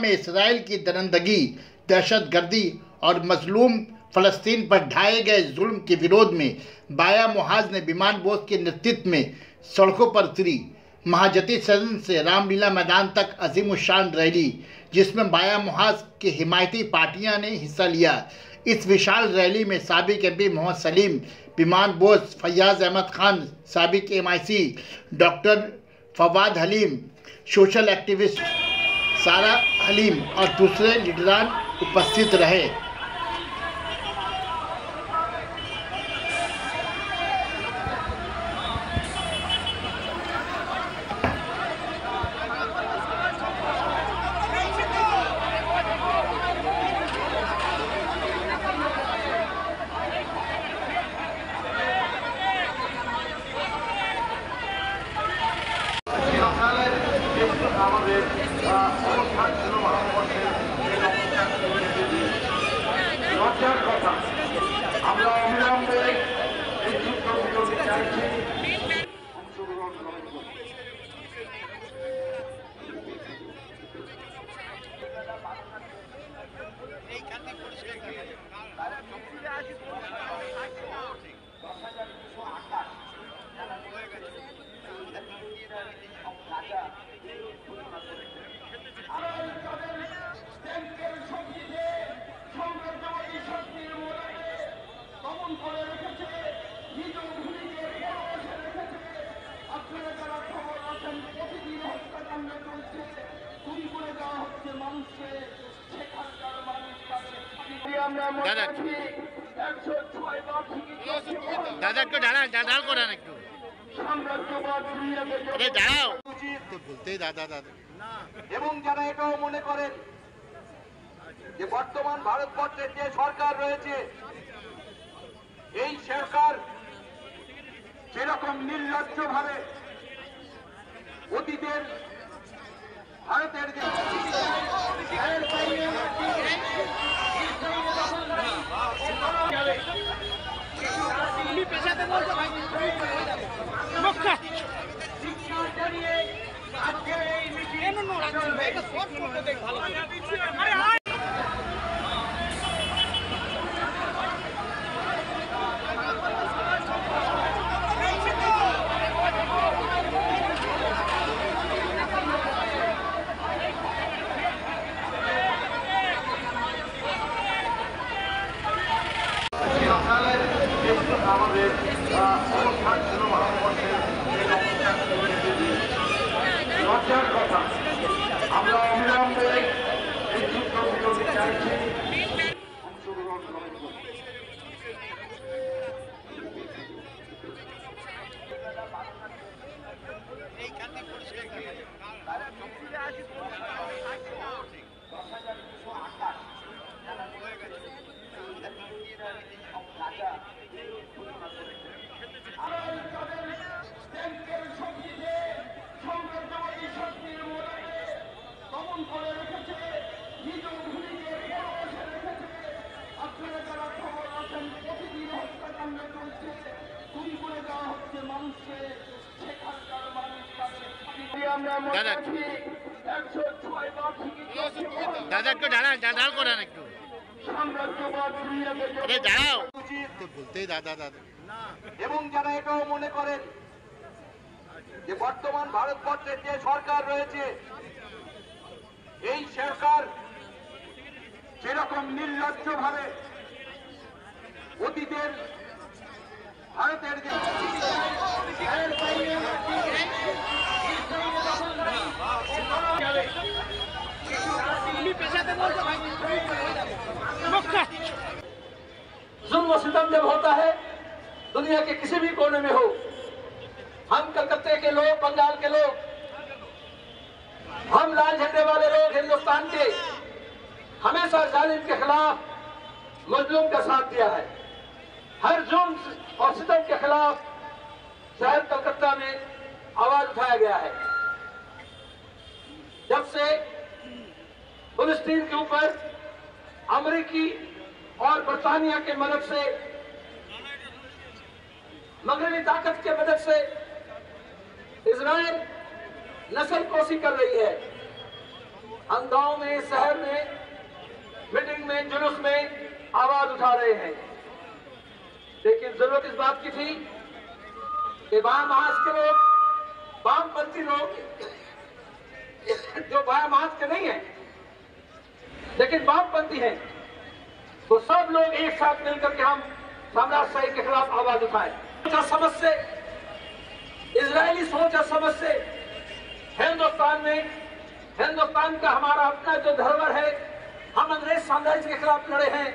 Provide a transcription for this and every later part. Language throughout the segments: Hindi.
में इसराइल की दरिंदगी, दहशतगर्दी और मजलूम फ़लस्तीन पर ढाए गए जुल्म के विरोध में बाया मुहाज ने विमान बोस के नेतृत्व में सड़कों पर उतरी। महाजती सदन से रामलीला मैदान तक अजीमुशान रैली, जिसमें बाया मुहाज की हिमायती पार्टियां ने हिस्सा लिया। इस विशाल रैली में साबिक MP मोहम्मद सलीम, विमान बोस, फैयाज अहमद खान, साबिक MIC doctor Fawad Haleem, social activist Sara Haleem और दूसरे लीडरान उपस्थित रहे। দাদা একটু ডাল করেন একটু দাঁড়াও বলতেই দাদা দাদা এবং যারা এটাও মনে করেন যে বর্তমান ভারতবর্ষের যে সরকার রয়েছে এই সরকার যেরকম নির্লজ্জভাবে অতীতের ভারতের যে আমাদের অবস্থান ছিল ভারতবর্ষের লজ্জার কথা। আমরা অবিলম্বে এই যুদ্ধ বিরতি চাইছি, অংশগ্রহণ করেন। দাদা একটু ডাল করেন একটু দাঁড়াও বলতেই দাদা দাদা এবং যারা এটাও মনে করেন যে বর্তমান ভারতবর্ষের যে সরকার রয়েছে এই সরকার যেরকম নির্লজ্জভাবে অতীতের ভারতের যে जुल्म सितम जब होता है दुनिया के किसी भी कोने में हो, हम कलकत्ते के लोग, बंगाल के लोग, हम लाल झंडे वाले लोग हिंदुस्तान के हमेशा जालिम के खिलाफ मजलूम का साथ दिया है। हर जुल्म और सितम के खिलाफ शहर कलकत्ता में आवाज उठाया गया है। जब से फिलिस्तीन के ऊपर अमेरिकी और बरतानिया के मदद से, मगरबी ताकत के मदद से इजराइल नस्लकुशी कर रही है, हम गांव में, शहर में, मीटिंग में, जुलूस में आवाज उठा रहे हैं। लेकिन जरूरत इस बात की थी कि बाम हाथ के लोग, वामपंथी लोग, जो बाम हाथ के नहीं है लेकिन वामपंथी हैं, तो सब लोग एक साथ मिलकर के हम साम्राज्यशाही के खिलाफ आवाज उठाएं। सोच और समझ से, इजरायली सोच और समझ से हिंदुस्तान में, हिंदुस्तान का हमारा अपना जो धरोहर है, हम अंग्रेज साम्राज्य के खिलाफ लड़े हैं,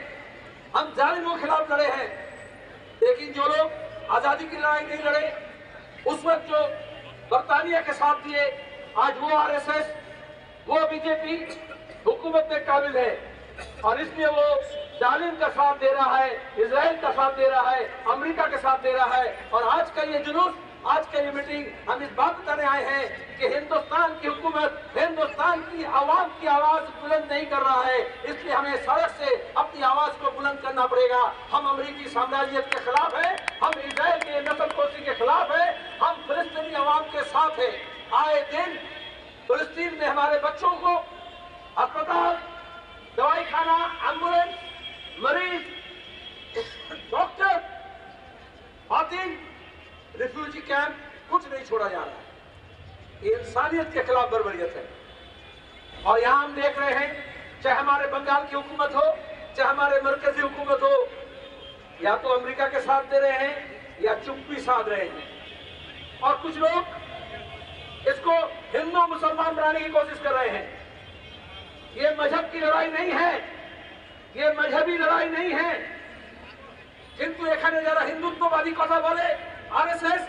हम जालिमों के खिलाफ लड़े हैं। लेकिन जो लोग आजादी की लड़ाई नहीं लड़े, उस वक्त जो बरतानिया के साथ दिए, आज वो आरएसएस, वो बीजेपी हुकूमत में काबिल है और इसलिए वो जालिम का साथ दे रहा है, इजराइल का साथ दे रहा है, अमेरिका के साथ दे रहा है। और आज का ये जुलूस, आज का ये मीटिंग, हम इस बात बताने आए हैं कि हिंदुस्तान की हुकूमत हिंदुस्तान की आवाम की आवाज बुलंद नहीं कर रहा है, इसलिए हमें सड़क से अपनी आवाज को बुलंद करना पड़ेगा। हम अमेरिकी साम्राज्यवाद के खिलाफ है, हम इजराइल के नस्लकुशी के खिलाफ है, हम फिलिस्तीनी आवाम के साथ है। आए दिन फिलिस्तीन में हमारे बच्चों को अस्पताल, दवाई खाना, एम्बुलेंस, मरीज, डॉक्टर, खातिन, रिफ्यूजी कैंप, कुछ नहीं छोड़ा जा रहा है। ये इंसानियत के खिलाफ बर्बरियत है। और यहां हम देख रहे हैं, चाहे हमारे बंगाल की हुकूमत हो, चाहे हमारे मरकजी हुकूमत हो, या तो अमेरिका के साथ दे रहे हैं या चुप्पी साध रहे हैं। और कुछ लोग इसको हिंदू मुसलमान बनाने की कोशिश कर रहे हैं। ये मजहब की लड़ाई नहीं है, ये मजहबी लड़ाई नहीं है। किंतु एखाने যারা হিন্দুত্ববাদী কথা বলে, आरएसएस,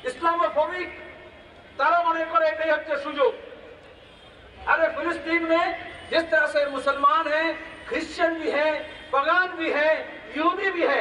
इस्लामोफोबिक, তারা মনে করে এটাই হচ্ছে সুযোগ। अरे फिलिस्तीन में जिस तरह से मुसलमान हैं, क्रिश्चियन भी हैं, पगान भी हैं, यहूदी भी है,